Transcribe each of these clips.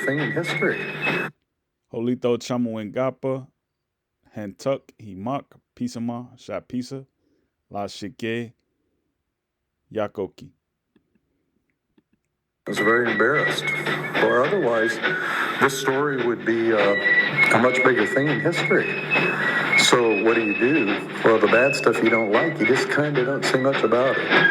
thing in history. Holito Chamawengapa, Hentuk, Himak, Pisama, Shapisa, La Shike, Yakoki. I was very embarrassed. Or otherwise, this story would be a much bigger thing in history. So what do? Well, the bad stuff you don't like, you just kind of don't say much about it.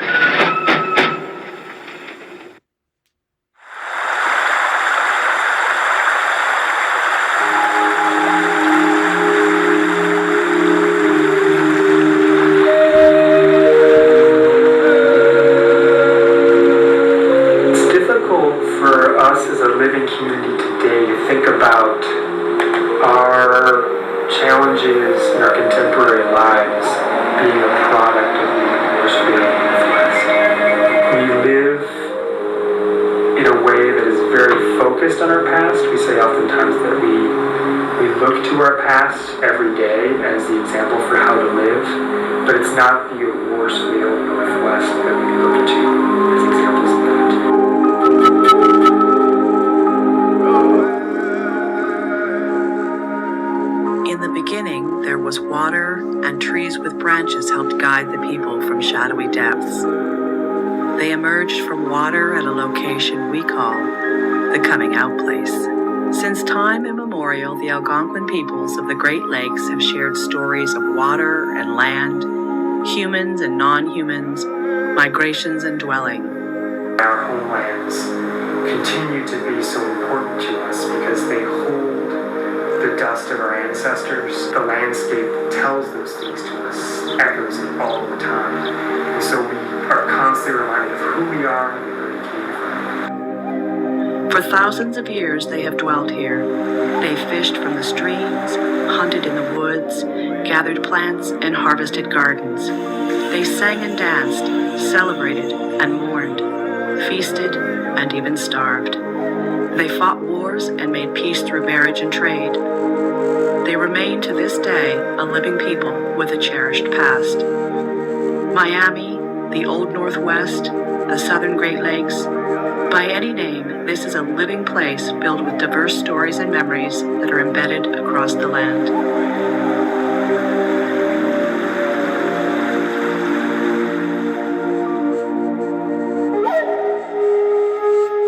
It's difficult for us as a living community today to think about our challenges in our contemporary lives being a product of the English Northwest. We live in a way that is very focused on our past. We say oftentimes that we look to our past every day as the example for how to live, but it's not the Warsaw Northwest that we look to as examples of that. In the beginning, there was water, and trees with branches helped guide the people from shadowy depths. They emerged from water at a location we call the coming out place. Since time immemorial, the Algonquin peoples of the Great Lakes have shared stories of water and land, humans and non-humans, migrations and dwelling. Our homelands continue to be so important to us because they hold the dust of our ancestors. The landscape tells those things to us, echoes it all the time. And so we are constantly reminded of who we are and where we came from. For thousands of years, they have dwelt here. They fished from the streams, hunted in the woods, gathered plants, and harvested gardens. They sang and danced, celebrated and mourned, feasted and even starved. They fought wars and made peace through marriage and trade. They remain to this day a living people with a cherished past. Miami, the Old Northwest, the Southern Great Lakes. By any name, this is a living place filled with diverse stories and memories that are embedded across the land.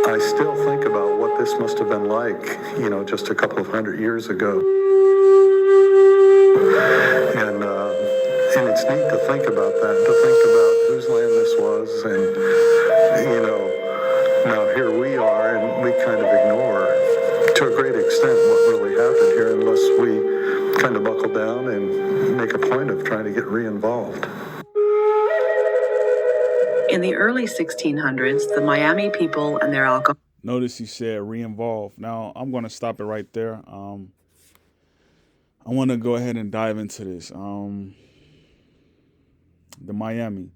I still think about what this must have been like, just a couple of hundred years ago. And it's neat to think about that, to think about whose land this was, and now here we are, and we kind of ignore, to a great extent, what really happened here, unless we kind of buckle down and make a point of trying to get re-involved. In the early 1600s, the Miami people and their Algonquin Notice he said re-involve. Now I'm going to stop it right there. I want to go ahead and dive into this. The Miami.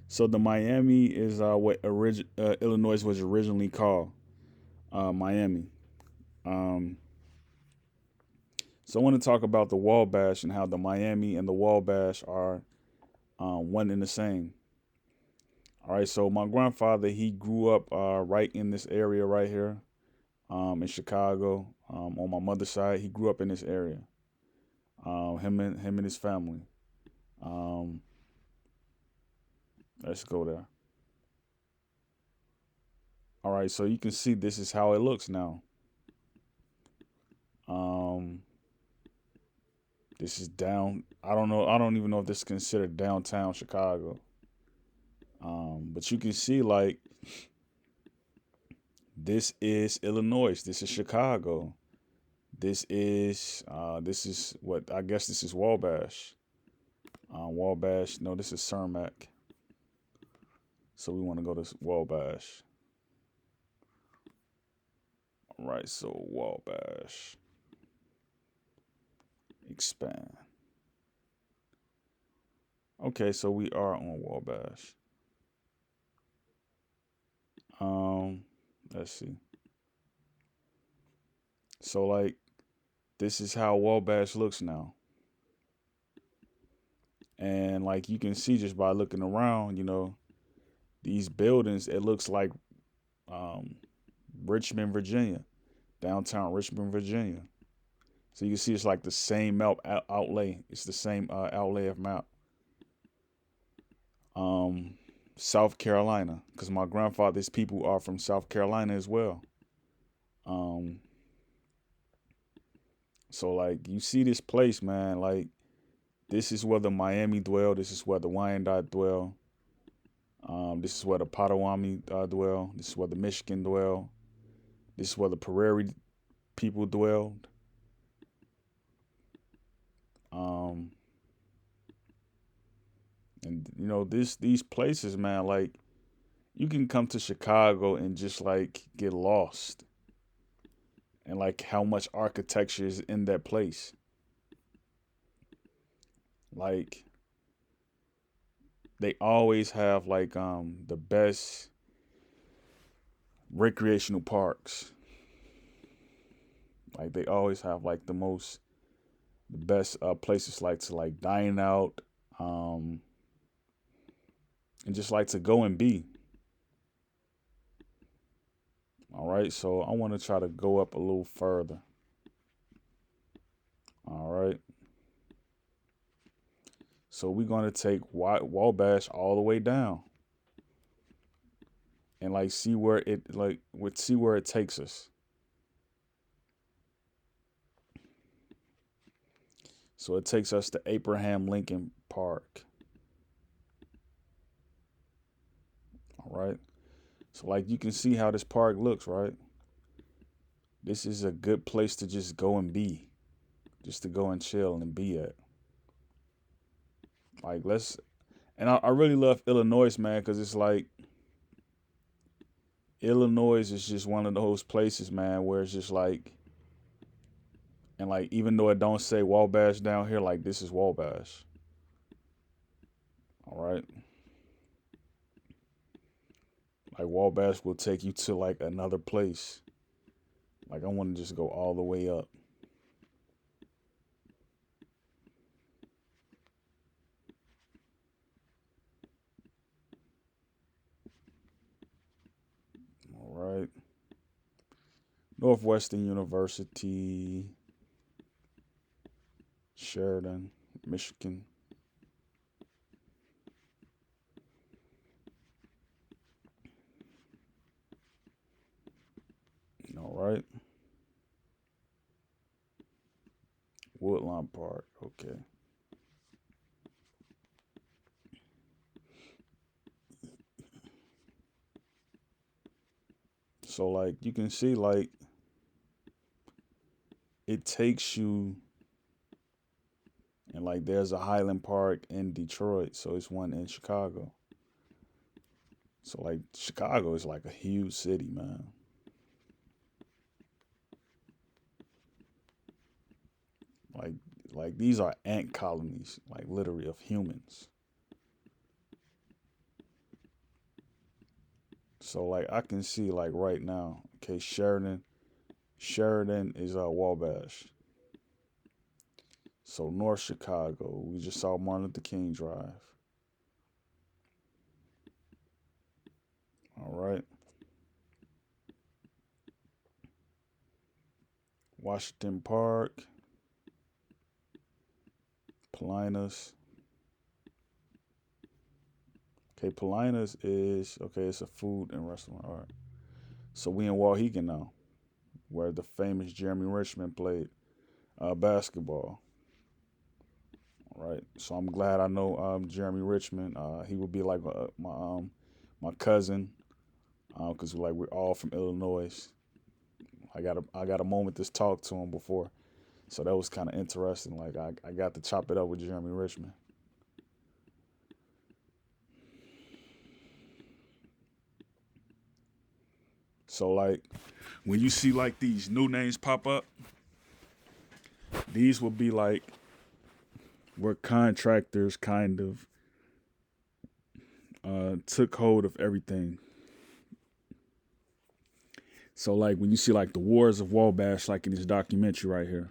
So the Miami is what Illinois was originally called, Miami. Um, so I want to talk about the Wabash and how the Miami and the Wabash are one and the same. All right, so my grandfather, he grew up right in this area right here, in Chicago. On my mother's side, he grew up in this area. Him and his family. Um, let's go there. All right, so you can see this is how it looks now. Um, this is down. I don't know. I don't even know if this is considered downtown Chicago. But you can see like this is Illinois. This is Chicago. This is what I guess this is Wabash. Wabash. No, this is Cermak. So we want to go to Wabash. All right, so Wabash. Expand. Okay, so we are on Wabash. Let's see. So like this is how Wabash looks now. And like you can see just by looking around, these buildings, it looks like um, Richmond, Virginia. downtown Richmond, Virginia. So you can see it's like the same outlay. It's the same outlay of map. South Carolina, because my grandfather's people are from South Carolina as well. Um, so like you see this place, man. Like this is where the Miami dwell. This is where the Wyandotte dwell. This is where the Potawatomi dwell. This is where the Michigan dwell. This is where the Prairie people dwelled. And you know these places, man. Like you can come to Chicago and just like get lost, and like how much architecture is in that place. Like they always have like the best recreational parks. Like they always have like the best places like to like dine out, and just like to go and be. All right, so I want to try to go up a little further. All right. So we're gonna take Wabash all the way down, and like see where it takes us. So it takes us to Abraham Lincoln Park. All right. So like you can see how this park looks, right? This is a good place to just go and be, just to go and chill and be at. Like I really love Illinois, man, because it's like Illinois is just one of those places, man, where it's just like, and like even though it don't say Wabash down here, like this is Wabash. All right. Like Wabash will take you to like another place. Like I want to just go all the way up. All right. Northwestern University, Sheridan, Michigan. All right. Woodlawn Park. Okay. So like you can see like it takes you, and like there's a Highland Park in Detroit, so it's one in Chicago. So like Chicago is like a huge city, man. Like like these are ant colonies, like literally of humans. So like I can see like right now, okay, Sheridan is Wabash. So North Chicago, we just saw Martin Luther King Drive. All right. Washington Park, Paulinas. Okay, Paulinas is okay. It's a food and restaurant. All right. So we in Wauhegan now, where the famous Jeremy Richmond played basketball. All right. So I'm glad I know Jeremy Richmond. He would be like my cousin, because like we're all from Illinois. I got a moment to talk to him before, so that was kind of interesting. Like I got to chop it up with Jeremy Richmond. So like when you see like these new names pop up, these will be like where contractors kind of took hold of everything. So like when you see like the Wars of Wabash, like in this documentary right here,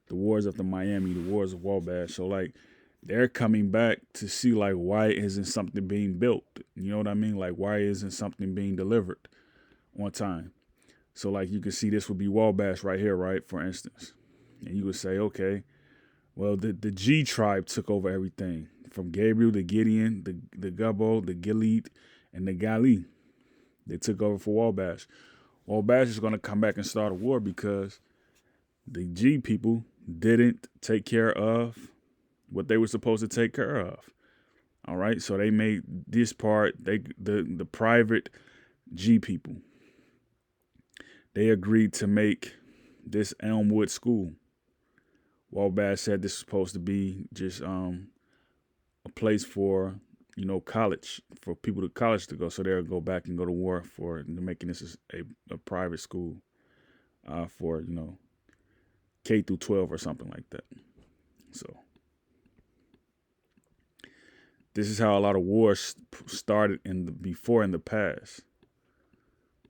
the Wars of the Miami, the Wars of Wabash. So like they're coming back to see like why isn't something being built? You know what I mean? Like why isn't something being delivered on time? So like you can see this would be Wabash right here, right? For instance. And you would say, okay, well, the G tribe took over everything from Gabriel, the Gideon, the Gubbo, the Gilead, and the Gali. They took over for Wabash. Wabash is going to come back and start a war because the G people didn't take care of what they were supposed to take care of. All right, so they made this part. The private G people. They agreed to make this Elmwood School. Wabash said this was supposed to be just a place for, college, for people to college to go. So they'll go back and go to war for making this a private school for, K through 12 or something like that. So this is how a lot of wars started before in the past,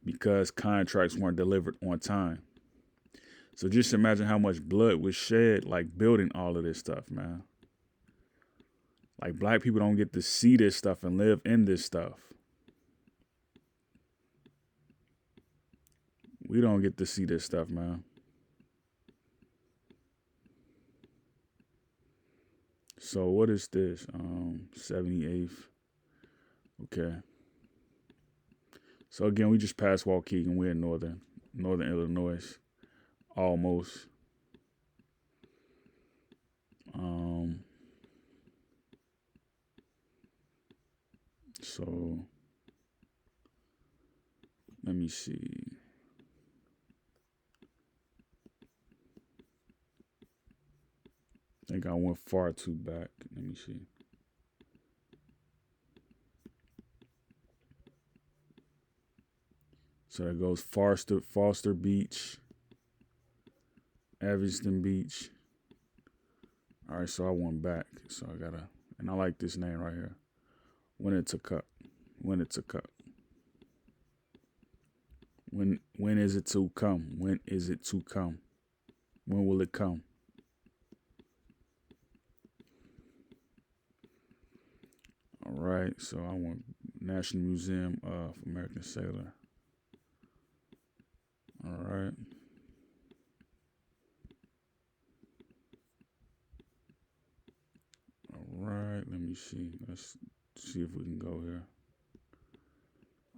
because contracts weren't delivered on time. So just imagine how much blood was shed, like building all of this stuff, man. Like black people don't get to see this stuff and live in this stuff. We don't get to see this stuff, man. So what is this? 78th. Okay. So again, we just passed Waukegan. We're in northern Illinois. Almost. So let me see. I think I went far too back. Let me see. So that goes Foster Beach, Evanston Beach. All right, so I went back. So I gotta, and I like this name right here. Winnetocup. When is it to come? When is it to come? When will it come? All right, so I want National Museum of American Sailor. All right. All right, let me see. Let's see if we can go here.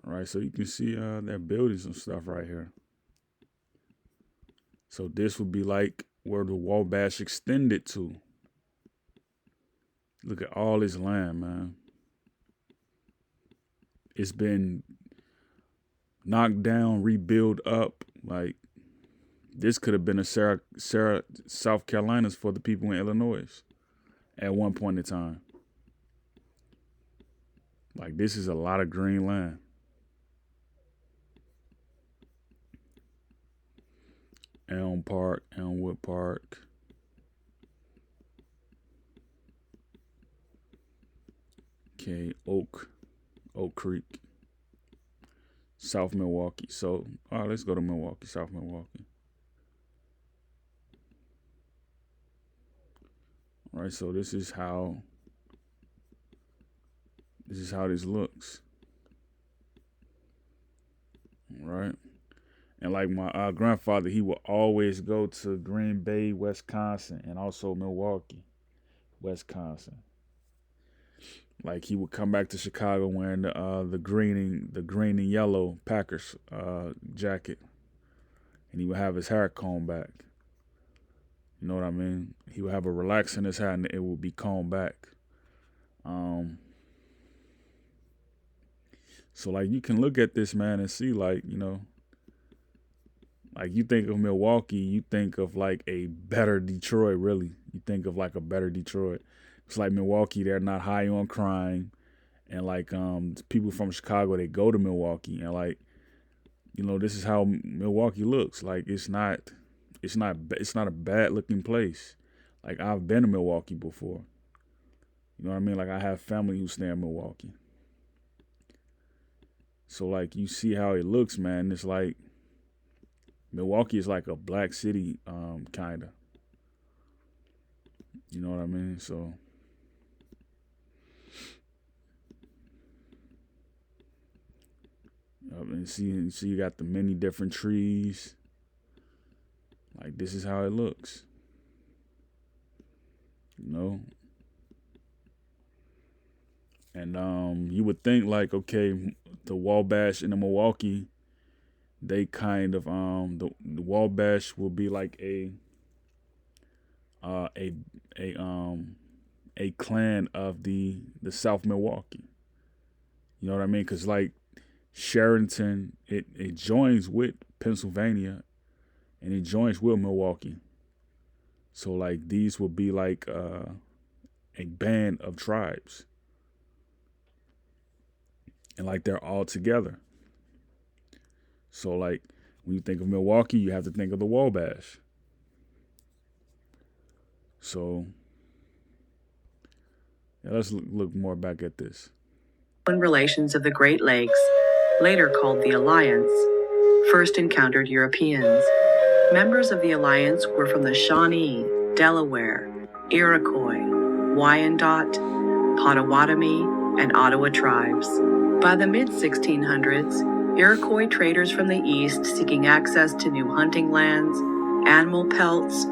All right, so you can see they're building some stuff right here. So this would be like where the Wabash extended to. Look at all this land, man. It's been knocked down, rebuilt up. Like, this could have been a Sarah, South Carolina's for the people in Illinois at one point in time. Like, this is a lot of green land. Elmwood Park. Okay, Oak Creek. South Milwaukee. So, all right, let's go to Milwaukee, South Milwaukee. All right, so this is how this looks. All right. And like my grandfather, he would always go to Green Bay, Wisconsin, and also Milwaukee, Wisconsin. Like he would come back to Chicago wearing the green and yellow Packers jacket, and he would have his hair combed back. You know what I mean? He would have a relax in his hair, and it would be combed back. So like you can look at this, man, and see like, like you think of Milwaukee, you think of like a better Detroit, really. You think of like a better Detroit. It's like Milwaukee, they're not high on crime. And like people from Chicago, they go to Milwaukee, and like, this is how Milwaukee looks. Like it's not a bad looking place. Like I've been to Milwaukee before. You know what I mean? Like I have family who stay in Milwaukee. So like you see how it looks, man. It's like Milwaukee is like a black city, kinda. You know what I mean? So And see, you got the many different trees. Like, this is how it looks. You know? And you would think like, okay, the Wabash and the Milwaukee, they kind of the Wabash will be like a clan of the South Milwaukee. You know what I mean? Because like Sheridan, it joins with Pennsylvania, and it joins with Milwaukee. So like these will be like a band of tribes, and like they're all together. So like when you think of Milwaukee, you have to think of the Wabash. So yeah, let's look more back at this. Relations of the Great Lakes, later called the Alliance, first encountered Europeans. Members of the Alliance were from the Shawnee, Delaware, Iroquois, Wyandot, Potawatomi, and Ottawa tribes. By the mid-1600s, Iroquois traders from the east seeking access to new hunting lands, animal pelts,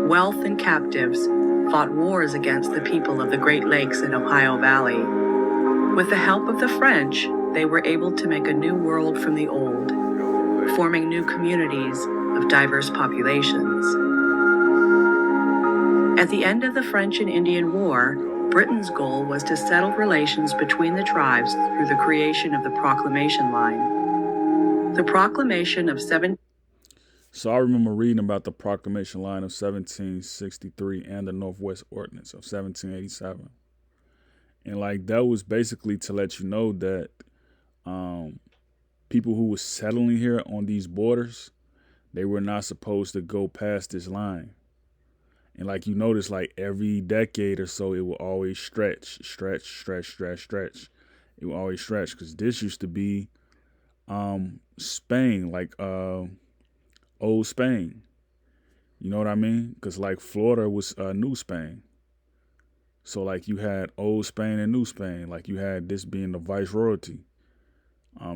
wealth, and captives fought wars against the people of the Great Lakes and Ohio Valley. With the help of the French, they were able to make a new world from the old, forming new communities of diverse populations. At the end of the French and Indian War, Britain's goal was to settle relations between the tribes through the creation of the Proclamation Line. The Proclamation of So I remember reading about the Proclamation Line of 1763 and the Northwest Ordinance of 1787. And like that was basically to let you know that people who were settling here on these borders, they were not supposed to go past this line. And like you notice, like every decade or so, it will always stretch. It will always stretch because this used to be Spain, like old Spain. You know what I mean? Because like Florida was New Spain. So like you had old Spain and New Spain. Like you had this being the viceroyalty.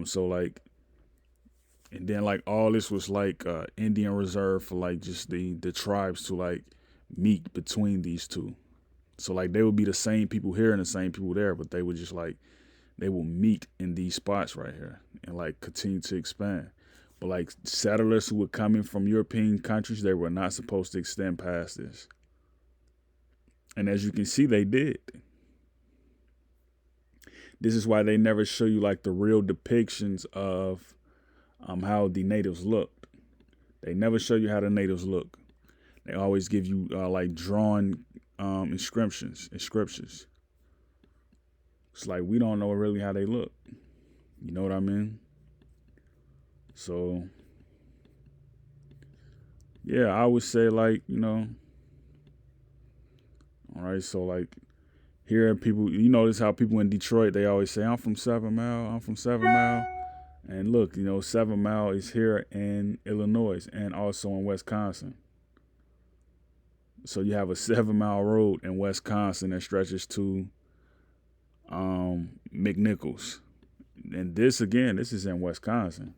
So like, and then like all this was like Indian reserve for like just the tribes to like meet between these two. So like they would be the same people here and the same people there, but they would just like, they will meet in these spots right here and like continue to expand. But like settlers who were coming from European countries, they were not supposed to extend past this. And as you can see, they did. This is why they never show you like the real depictions of how the natives looked. They never show you how the natives look. They always give you like drawn inscriptions. It's like we don't know really how they look. You know what I mean? So yeah, I would say like, you know, all right, so like here people, you notice how people in Detroit, they always say, I'm from 7 Mile, I'm from 7 Mile. And look, you know, 7 Mile is here in Illinois and also in Wisconsin. So you have a 7 Mile road in Wisconsin that stretches to McNichols. And this, again, this is in Wisconsin.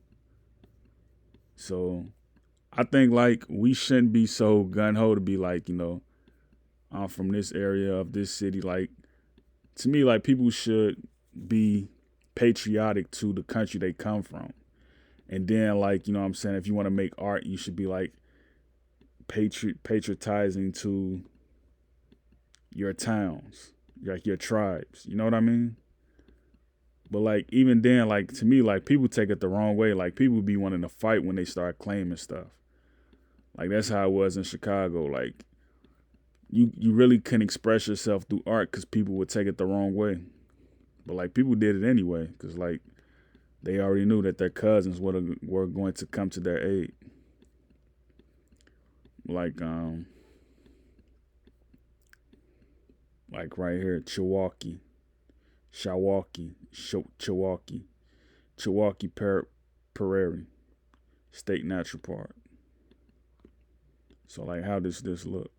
So I think like we shouldn't be so gun-ho to be like, you know, I'm from this area of this city. Like, to me, like people should be patriotic to the country they come from. And then like, you know what I'm saying, if you want to make art, you should be like patriotizing to your towns, like your tribes. You know what I mean? But like even then, like to me, like people take it the wrong way. Like people be wanting to fight when they start claiming stuff. Like that's how it was in Chicago. Like you really couldn't express yourself through art because people would take it the wrong way. But like people did it anyway because like they already knew that their cousins were going to come to their aid. Like right here, Chilwaukee Prairie State Natural Park. So like, how does this look?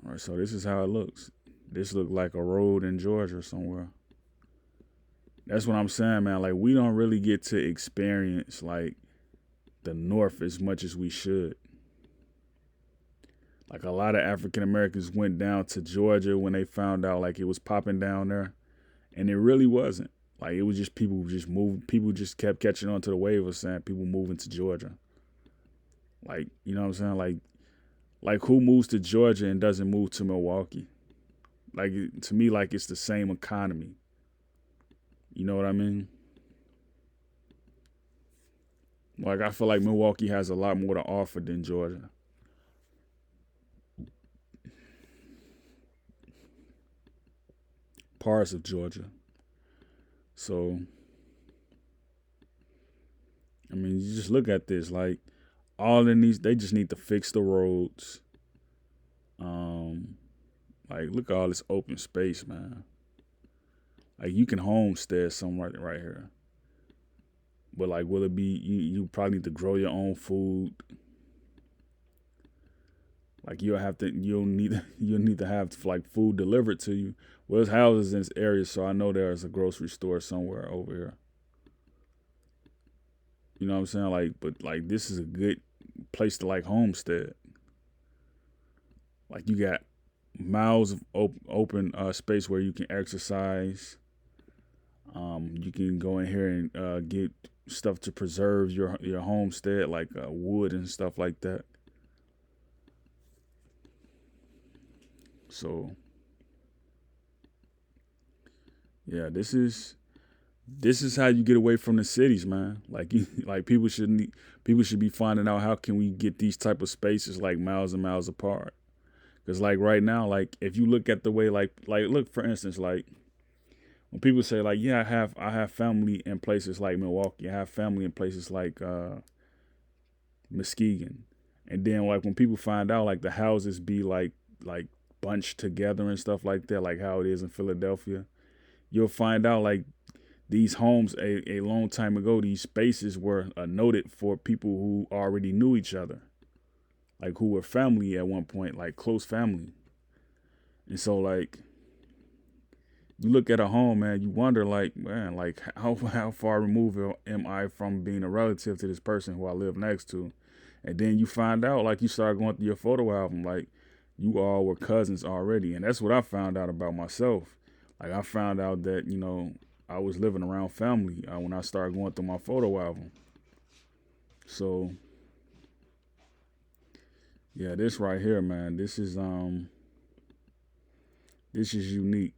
All right, so this is how it looks. This looks like a road in Georgia somewhere. That's what I'm saying, man. Like, we don't really get to experience like the North as much as we should. Like, a lot of African Americans went down to Georgia when they found out like it was popping down there, and it really wasn't. Like, it was just people just moved. People just kept catching on to the wave of saying people moving to Georgia. Like, you know what I'm saying? Like who moves to Georgia and doesn't move to Milwaukee? Like, to me, like, it's the same economy. You know what I mean? Like, I feel like Milwaukee has a lot more to offer than Georgia. Parts of Georgia. So, I mean, you just look at this. Like, all in these, they just need to fix the roads. Like, look at all this open space, man. Like, you can homestead somewhere right here. But, like, will it be, you probably need to grow your own food. Like, you'll need to have like food delivered to you. Well, there's houses in this area, so I know there's a grocery store somewhere over here. You know what I'm saying? Like, but like, this is a good place to like homestead. Like, you got miles of open space where you can exercise. You can go in here and get stuff to preserve your homestead, like wood and stuff like that. So, yeah, this is how you get away from the cities, man. Like, like people should be finding out how can we get these type of spaces like miles and miles apart. Because like right now, like if you look at the way like look, for instance, like when people say like, yeah, I have family in places like Milwaukee, I have family in places like Muskegon, and then like when people find out like the houses be like bunched together and stuff like that, like how it is in Philadelphia, you'll find out like these homes a long time ago, these spaces were noted for people who already knew each other, like who were family at one point, like close family. And so like you look at a home, man, you wonder like, man, like how far removed am I from being a relative to this person who I live next to? And then you find out, like you start going through your photo album, like you all were cousins already. And that's what I found out about myself. Like I found out that, you know, I was living around family when I started going through my photo album. So, yeah, this right here, man, this is unique.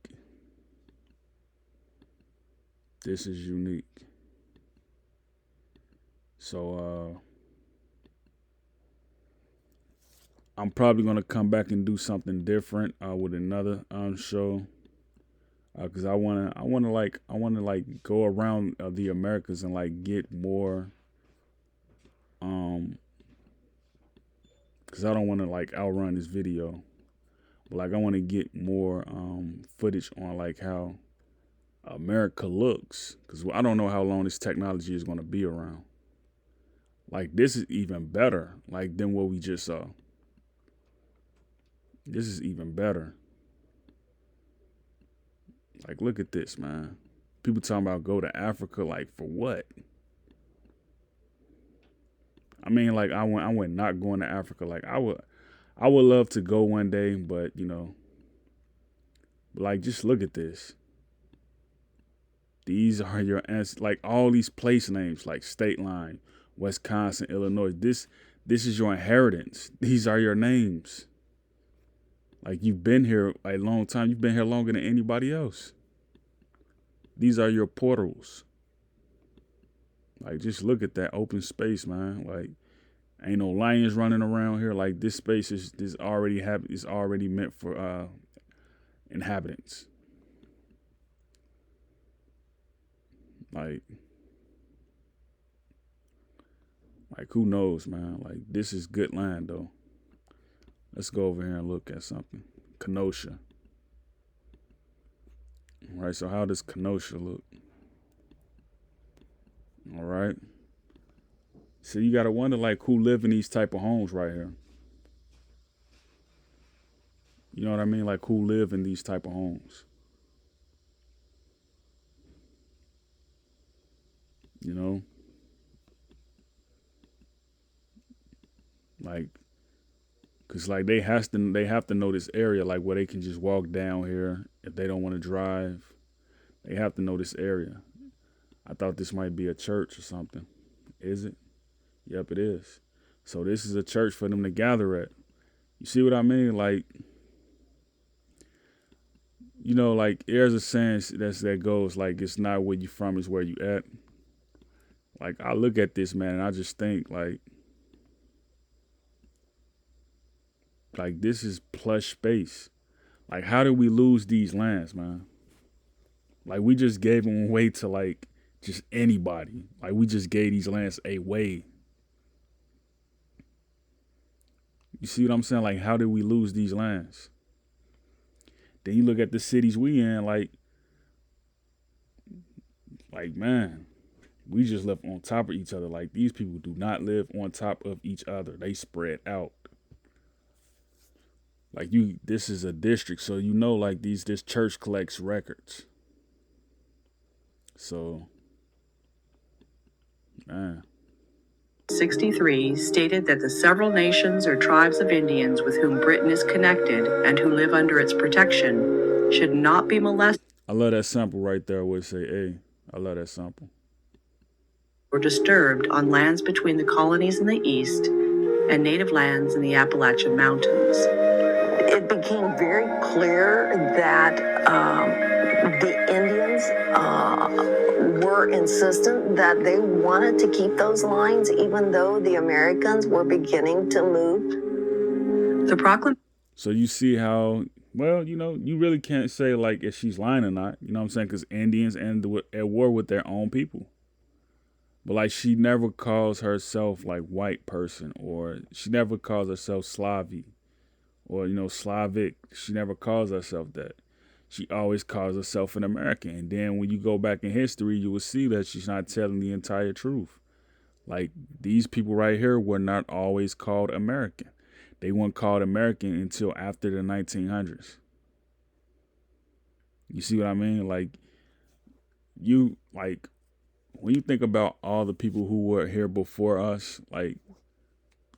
This is unique. So, I'm probably gonna come back and do something different with another show. Cause I wanna go around the Americas and like get more. Cause I don't want to like outrun this video, but like I want to get more footage on like how America looks. Cause I don't know how long this technology is gonna be around. Like this is even better, like than what we just saw. This is even better. Like, look at this, man. People talking about go to Africa, like, for what? I mean, like, I went not going to Africa. Like, I would love to go one day, but, you know, like, just look at this. These are your, like, all these place names, like State Line, Wisconsin, Illinois. This is your inheritance. These are your names. Like, you've been here a long time. You've been here longer than anybody else. These are your portals. Like, just look at that open space, man. Like, ain't no lions running around here. Like, this space is already meant for inhabitants. Like, who knows, man? Like, this is good land, though. Let's go over here and look at something. Kenosha. All right, so how does Kenosha look? All right. So you got to wonder, like, who live in these type of homes right here? You know what I mean? Like, who live in these type of homes? You know, like, cause like they have to know this area, like where they can just walk down here if they don't want to drive. They have to know this area. I thought this might be a church or something. Is it? Yep, it is. So this is a church for them to gather at. You see what I mean? Like, you know, like there's a saying that goes like, it's not where you from, it's where you at. Like, I look at this, man, and I just think like this is plush space. Like, how did we lose these lands, man? Like, we just gave them away to like just anybody. Like, we just gave these lands away. You see what I'm saying? Like, how did we lose these lands? Then you look at the cities we in, like man, we just live on top of each other. Like, these people do not live on top of each other. They spread out. Like, this is a district, so you know, like this church collects records. So, man. 63 stated that the several nations or tribes of Indians with whom Britain is connected and who live under its protection should not be molested I love that sample right there where it say, hey, I love that sample. or disturbed on lands between the colonies in the east and native lands in the Appalachian Mountains. It became very clear that the Indians were insistent that they wanted to keep those lines, even though the Americans were beginning to move. The proclamation. So you see how, well, you know, you really can't say like if she's lying or not, you know what I'm saying? Because Indians at war with their own people. But like, she never calls herself like white person, or she never calls herself Slavi, or, you know, Slavic. She never calls herself that. She always calls herself an American. And then when you go back in history, you will see that she's not telling the entire truth. Like, these people right here were not always called American. They weren't called American until after the 1900s. You see what I mean? Like, when you think about all the people who were here before us, like,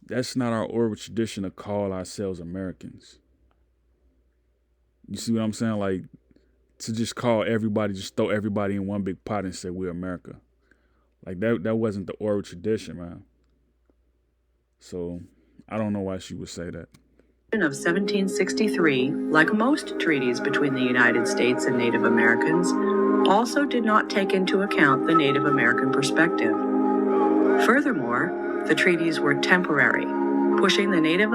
that's not our oral tradition to call ourselves Americans. You see what I'm saying? Like, to just call everybody, just throw everybody in one big pot and say we're America. Like, that wasn't the oral tradition, man. So I don't know why she would say that. Of 1763, like most treaties between the United States and Native Americans, also did not take into account the Native American perspective. Furthermore, the treaties were temporary, pushing the Native.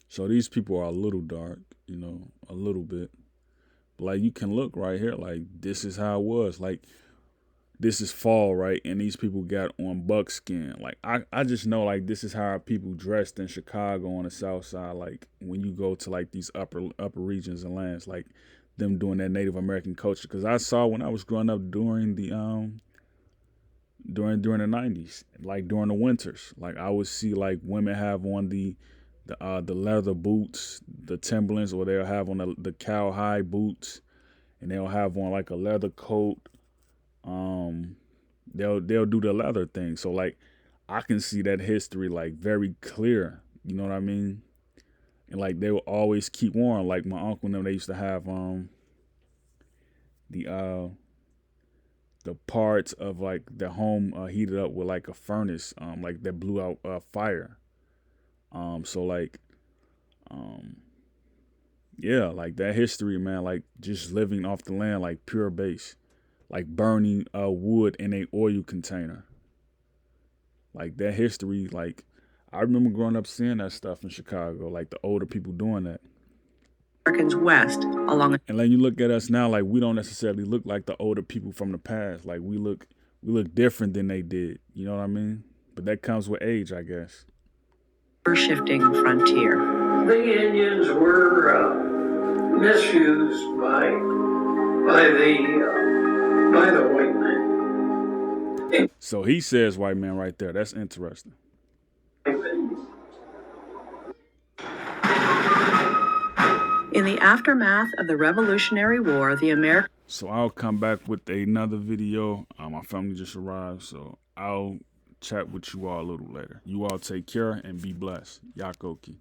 So these people are a little dark, you know, a little bit. Like, you can look right here, like, this is how it was. Like, this is fall, right? And these people got on buckskin. Like, I just know, like, this is how our people dressed in Chicago on the south side. Like, when you go to like these upper regions and lands, like them doing that Native American culture. Because I saw when I was growing up during the during the 90s, like during the winters, like I would see like women have on the leather boots, the Timberlands, or they'll have on the cowhide boots, and they'll have on like a leather coat. They'll do the leather thing. So like, I can see that history like very clear. You know what I mean? And like, they will always keep on. Like my uncle and them, they used to have the parts of like the home heated up with like a furnace, like that blew out fire. So like, yeah, like that history, man, like just living off the land, like pure base, like burning wood in a oil container. Like that history, like I remember growing up seeing that stuff in Chicago, like the older people doing that. Americans west along. And then you look at us now, like we don't necessarily look like the older people from the past. Like we look different than they did. You know what I mean? But that comes with age, I guess. Shifting frontier. The Indians were misused by the white man. So he says white man right there. That's interesting. In the aftermath of the Revolutionary War, the American. So I'll come back with another video. My family just arrived, so I'll chat with you all a little later. You all take care and be blessed. Yakoki.